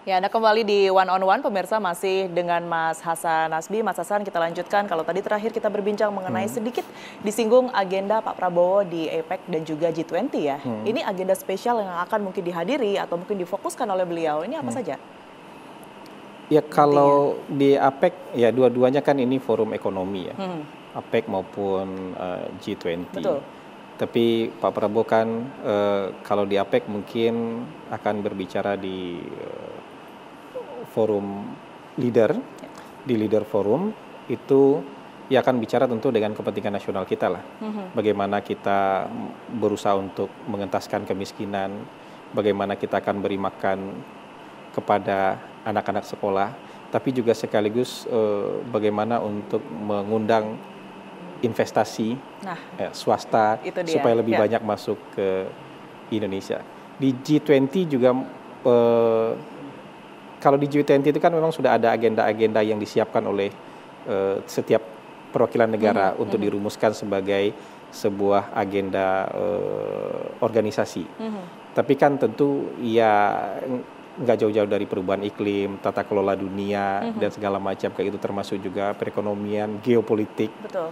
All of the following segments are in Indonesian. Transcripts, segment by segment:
Ya, Anda kembali di One on One, pemirsa masih dengan Mas Hasan Nasbi. Mas Hasan, kita lanjutkan. Kalau tadi terakhir kita berbincang mengenai sedikit disinggung agenda Pak Prabowo di APEC dan juga G20 ya. Ini agenda spesial yang akan mungkin dihadiri atau mungkin difokuskan oleh beliau. Ini apa saja? Ya kalau di APEC ya dua-duanya kan ini forum ekonomi ya, APEC maupun G20. Betul. Tapi Pak Prabowo kan kalau di APEC mungkin akan berbicara di forum leader, di leader forum itu ya akan bicara tentu dengan kepentingan nasional kita lah. Bagaimana kita berusaha untuk mengentaskan kemiskinan, bagaimana kita akan beri makan kepada anak-anak sekolah, tapi juga sekaligus bagaimana untuk mengundang investasi swasta supaya lebih banyak masuk ke Indonesia. Di G20 juga kalau di G20 itu kan memang sudah ada agenda-agenda yang disiapkan oleh setiap perwakilan negara untuk dirumuskan sebagai sebuah agenda organisasi. Tapi kan tentu ya nggak jauh-jauh dari perubahan iklim, tata kelola dunia, dan segala macam kayak itu, termasuk juga perekonomian, geopolitik. Betul.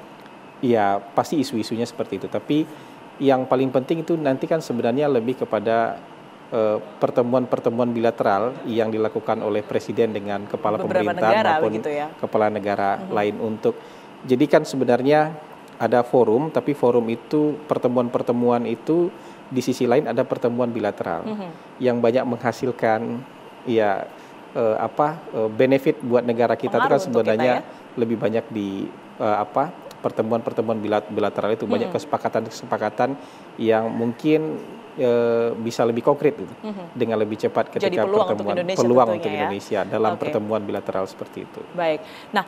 Ya pasti isu-isunya seperti itu. Tapi yang paling penting itu nanti kan sebenarnya lebih kepada pertemuan-pertemuan bilateral yang dilakukan oleh presiden dengan kepala pemerintahan maupun kepala negara lain untuk. Jadi kan sebenarnya ada forum, tapi forum itu pertemuan-pertemuan itu di sisi lain ada pertemuan bilateral yang banyak menghasilkan ya benefit buat negara kita. Itu kan sebenarnya lebih banyak di pertemuan-pertemuan bilateral itu banyak kesepakatan-kesepakatan yang mungkin bisa lebih konkret gitu, dengan lebih cepat ketika peluang untuk Indonesia dalam pertemuan bilateral seperti itu. Baik. Nah,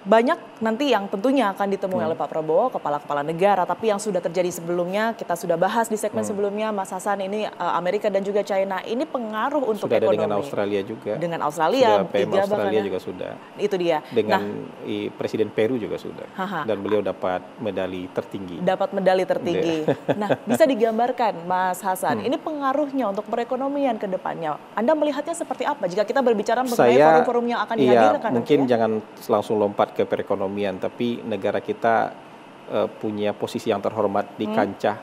banyak nanti yang tentunya akan ditemui oleh Pak Prabowo, kepala-kepala negara, tapi yang sudah terjadi sebelumnya, kita sudah bahas di segmen sebelumnya, Mas Hasan, ini Amerika dan juga China, ini pengaruh untuk sudah ekonomi. Sudah dengan Australia juga. Dengan Australia, sudah PM Australia juga sudah. Itu dia. Dengan Presiden Peru juga sudah. Dan beliau dapat medali tertinggi. Dapat medali tertinggi. Nah, bisa digambarkan, Mas Hasan, ini pengaruhnya untuk perekonomian ke depannya. Anda melihatnya seperti apa jika kita berbicara mengenai forum-forum yang akan dihadirkan? Mungkin jangan langsung lompat ke perekonomian, tapi negara kita punya posisi yang terhormat di kancah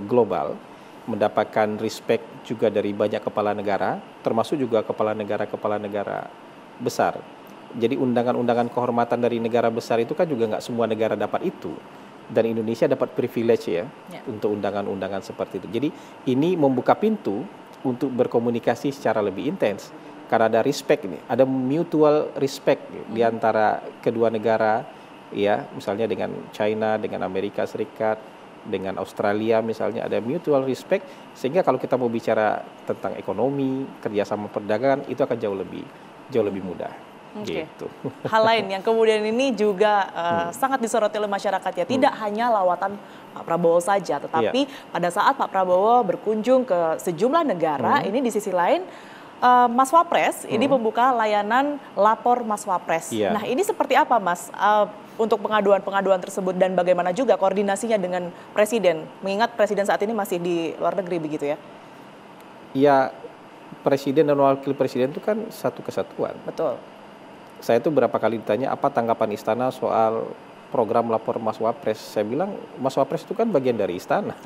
global, mendapatkan respect juga dari banyak kepala negara, termasuk juga kepala negara besar. Jadi undangan-undangan kehormatan dari negara besar itu kan juga nggak semua negara dapat itu, dan Indonesia dapat privilege ya untuk undangan-undangan seperti itu. Jadi ini membuka pintu untuk berkomunikasi secara lebih intens. Karena ada respect ini, ada mutual respect di antara kedua negara, ya, misalnya dengan China, dengan Amerika Serikat, dengan Australia misalnya ada mutual respect, sehingga kalau kita mau bicara tentang ekonomi, kerjasama perdagangan itu akan jauh lebih mudah. Gitu. Hal lain yang kemudian ini juga sangat disoroti oleh masyarakat ya, tidak hanya lawatan Pak Prabowo saja, tetapi pada saat Pak Prabowo berkunjung ke sejumlah negara, ini di sisi lain Mas Wapres ini membuka layanan lapor Mas Wapres. Nah, ini seperti apa, Mas, untuk pengaduan-pengaduan tersebut dan bagaimana juga koordinasinya dengan Presiden? Mengingat Presiden saat ini masih di luar negeri begitu ya? Ya, Presiden dan Wakil Presiden itu kan satu kesatuan. Betul. Saya tuh berapa kali ditanya apa tanggapan Istana soal program lapor Mas Wapres. Saya bilang Mas Wapres itu kan bagian dari Istana.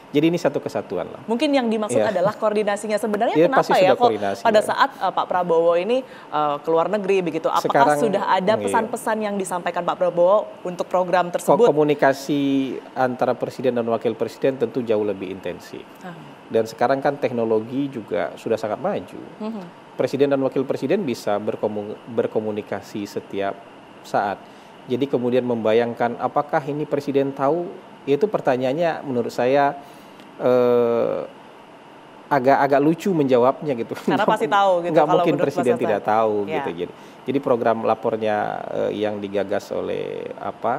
Jadi ini satu kesatuan lah. Mungkin yang dimaksud adalah koordinasinya sebenarnya kenapa ya kok pada saat Pak Prabowo ini ke luar negeri begitu, apakah sekarang, sudah ada pesan-pesan yang disampaikan Pak Prabowo untuk program tersebut? Komunikasi antara Presiden dan Wakil Presiden tentu jauh lebih intensif. Dan sekarang kan teknologi juga sudah sangat maju. Presiden dan Wakil Presiden bisa berkomunikasi setiap saat. Jadi kemudian membayangkan apakah ini Presiden tahu, itu pertanyaannya menurut saya agak lucu menjawabnya gitu. Karena pasti tahu gitu. Nggak mungkin Presiden tidak tahu gitu. Jadi program lapornya yang digagas oleh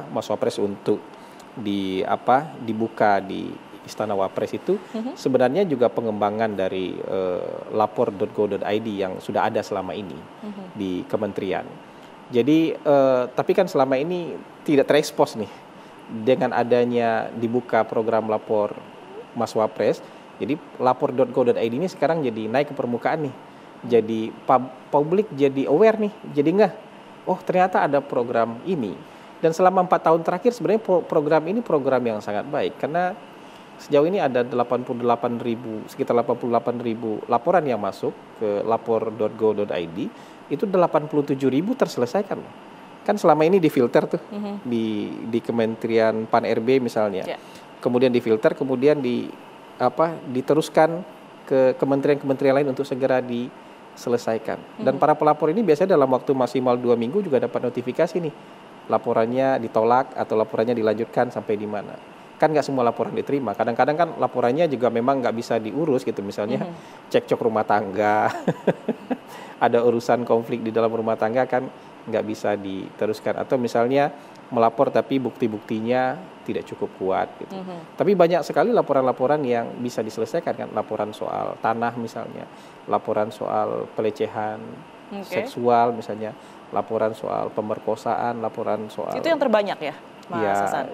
Mas Wapres untuk dibuka di Istana Wapres itu sebenarnya juga pengembangan dari lapor.go.id yang sudah ada selama ini di kementerian. Jadi tapi kan selama ini tidak terekspos nih dengan adanya dibuka program lapor Mas Wapres. Jadi lapor.go.id ini sekarang jadi naik ke permukaan nih. Jadi publik jadi aware nih, jadi nggak, oh ternyata ada program ini. Dan selama 4 tahun terakhir sebenarnya program ini program yang sangat baik, karena sejauh ini ada sekitar 88.000 laporan yang masuk ke lapor.go.id, itu 87.000 terselesaikan. Kan selama ini difilter tuh di Kementerian Pan-RB misalnya. Kemudian difilter, kemudian diteruskan ke kementerian-kementerian lain untuk segera diselesaikan. Dan para pelapor ini biasanya dalam waktu maksimal 2 minggu juga dapat notifikasi nih, laporannya ditolak atau laporannya dilanjutkan sampai di mana. Kan nggak semua laporan diterima. Kadang-kadang kan laporannya juga memang nggak bisa diurus gitu. Misalnya cekcok rumah tangga, ada urusan konflik di dalam rumah tangga kan nggak bisa diteruskan. Atau misalnya melapor tapi bukti-buktinya tidak cukup kuat gitu. Tapi banyak sekali laporan-laporan yang bisa diselesaikan kan. Laporan soal tanah misalnya, laporan soal pelecehan seksual misalnya, laporan soal pemerkosaan, laporan soal... Itu yang terbanyak ya, Mas Hasan?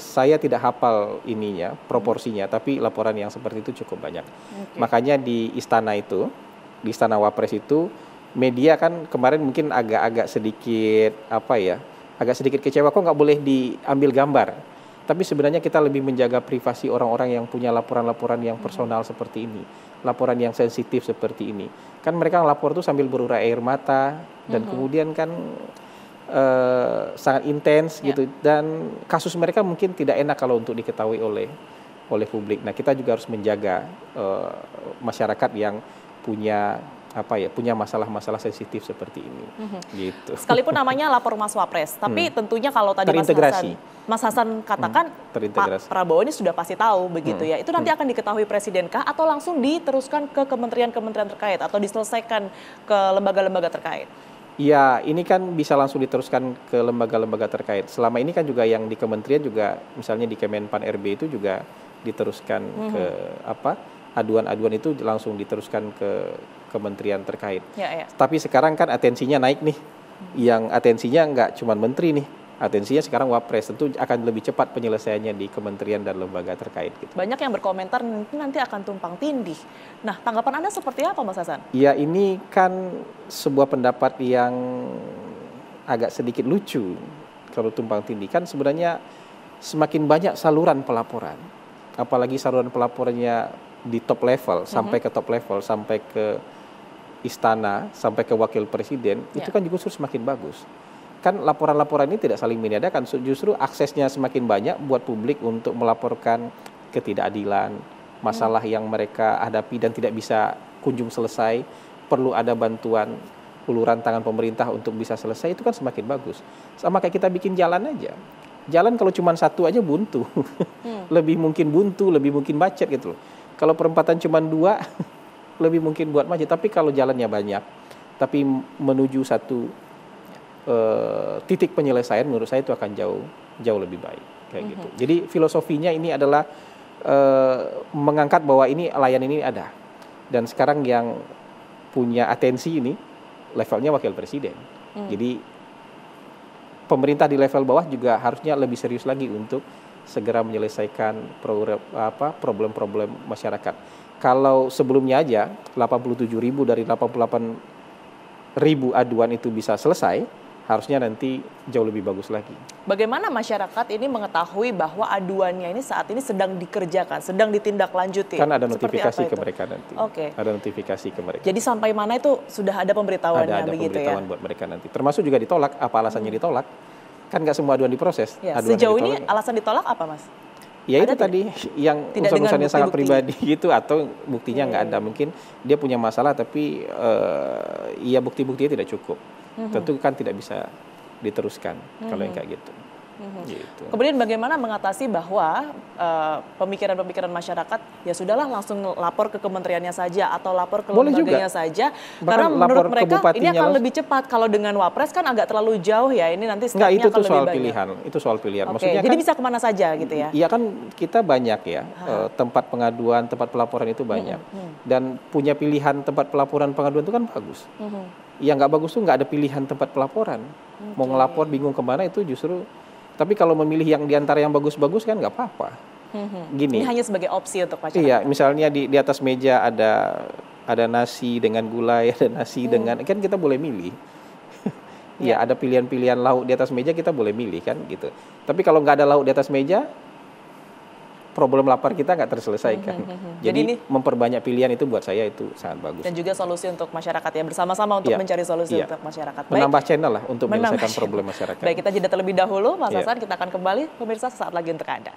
Saya tidak hafal ininya, proporsinya, tapi laporan yang seperti itu cukup banyak. Makanya di istana itu, di Istana Wapres itu, media kan kemarin mungkin agak sedikit, agak sedikit kecewa, kok nggak boleh diambil gambar. Tapi sebenarnya kita lebih menjaga privasi orang-orang yang punya laporan-laporan yang personal seperti ini, laporan yang sensitif seperti ini. Kan mereka lapor tuh sambil berurai air mata, dan kemudian kan sangat intens gitu, dan kasus mereka mungkin tidak enak kalau untuk diketahui oleh publik. Nah, kita juga harus menjaga masyarakat yang punya punya masalah-masalah sensitif seperti ini. Gitu. Sekalipun namanya lapor Mas Wapres, tapi tentunya kalau tadi Mas Hasan katakan Pak Prabowo ini sudah pasti tahu begitu ya. Itu nanti akan diketahui Presidenkah atau langsung diteruskan ke kementerian-kementerian terkait atau diselesaikan ke lembaga-lembaga terkait? Ya, ini kan bisa langsung diteruskan ke lembaga-lembaga terkait. Selama ini kan juga yang di kementerian juga, misalnya di Kemenpan RB itu juga diteruskan ke aduan-aduan itu langsung diteruskan ke kementerian terkait. Tapi sekarang kan atensinya naik nih. Yang atensinya nggak cuma menteri nih. Atensinya sekarang Wapres, tentu akan lebih cepat penyelesaiannya di kementerian dan lembaga terkait. Gitu. Banyak yang berkomentar nanti akan tumpang tindih. Nah, tanggapan Anda seperti apa, Mas Hasan? Ya, ini kan sebuah pendapat yang agak sedikit lucu kalau tumpang tindih. Kan sebenarnya semakin banyak saluran pelaporan, apalagi saluran pelaporannya di top level, sampai ke top level, sampai ke istana, sampai ke wakil presiden, itu kan justru semakin bagus. Kan laporan-laporan ini tidak saling menyediakan, justru aksesnya semakin banyak buat publik untuk melaporkan ketidakadilan, masalah yang mereka hadapi dan tidak bisa kunjung selesai, perlu ada bantuan uluran tangan pemerintah untuk bisa selesai, itu kan semakin bagus. Sama kayak kita bikin jalan aja. Jalan kalau cuma satu aja buntu, lebih mungkin buntu, lebih mungkin macet gitu loh. Kalau perempatan cuma 2, lebih mungkin buat macet. Tapi kalau jalannya banyak, tapi menuju satu titik penyelesaian, menurut saya itu akan jauh lebih baik kayak gitu. Jadi filosofinya ini adalah mengangkat bahwa ini layanan ini ada, dan sekarang yang punya atensi ini levelnya wakil presiden. Jadi pemerintah di level bawah juga harusnya lebih serius lagi untuk segera menyelesaikan problem-problem masyarakat. Kalau sebelumnya aja 87.000 dari 88.000 aduan itu bisa selesai, harusnya nanti jauh lebih bagus lagi. Bagaimana masyarakat ini mengetahui bahwa aduannya ini saat ini sedang dikerjakan, sedang ditindaklanjuti? Kan ada notifikasi ke mereka nanti. Ada notifikasi ke mereka. Jadi sampai mana itu sudah ada pemberitahuannya ada begitu pemberitahuan buat mereka nanti. Termasuk juga ditolak, apa alasannya ditolak? Kan nggak semua aduan diproses. Sejauh ini alasan ditolak apa, Mas? Ya itu tadi yang urusan-urusannya sangat pribadi gitu, atau buktinya nggak ada. Mungkin dia punya masalah tapi ya bukti-buktinya tidak cukup. Tentu kan tidak bisa diteruskan kalau yang kayak gitu. Gitu. Kemudian bagaimana mengatasi bahwa pemikiran-pemikiran masyarakat ya sudahlah langsung lapor ke kementeriannya saja atau lapor ke lembaganya saja, karena menurut mereka ini akan lebih cepat. Kalau dengan Wapres kan agak terlalu jauh ya, ini nanti stepnya akan lebih banyak. Itu soal pilihan. Maksudnya jadi kan, bisa kemana saja gitu ya? Iya kan kita banyak ya tempat pengaduan, tempat pelaporan itu banyak, dan punya pilihan tempat pelaporan pengaduan itu kan bagus. Yang nggak bagus tuh nggak ada pilihan tempat pelaporan. Mau ngelapor bingung kemana, itu justru. Tapi kalau memilih yang diantara yang bagus-bagus kan nggak apa-apa. Gini. Ini hanya sebagai opsi untuk masyarakat. Iya, misalnya di atas meja ada ada nasi dengan gulai, ada nasi dengan, kan kita boleh milih. Ya, ada pilihan-pilihan lauk di atas meja, kita boleh milih kan gitu. Tapi kalau nggak ada lauk di atas meja, problem lapar kita nggak terselesaikan. Jadi ini memperbanyak pilihan itu buat saya itu sangat bagus. Dan juga solusi untuk masyarakat ya, bersama-sama untuk mencari solusi untuk masyarakat. Menambah channel lah untuk menyelesaikan problem masyarakat. Baik, kita jeda terlebih dahulu, Mas Hasan, kita akan kembali pemirsa sesaat lagi untuk Anda.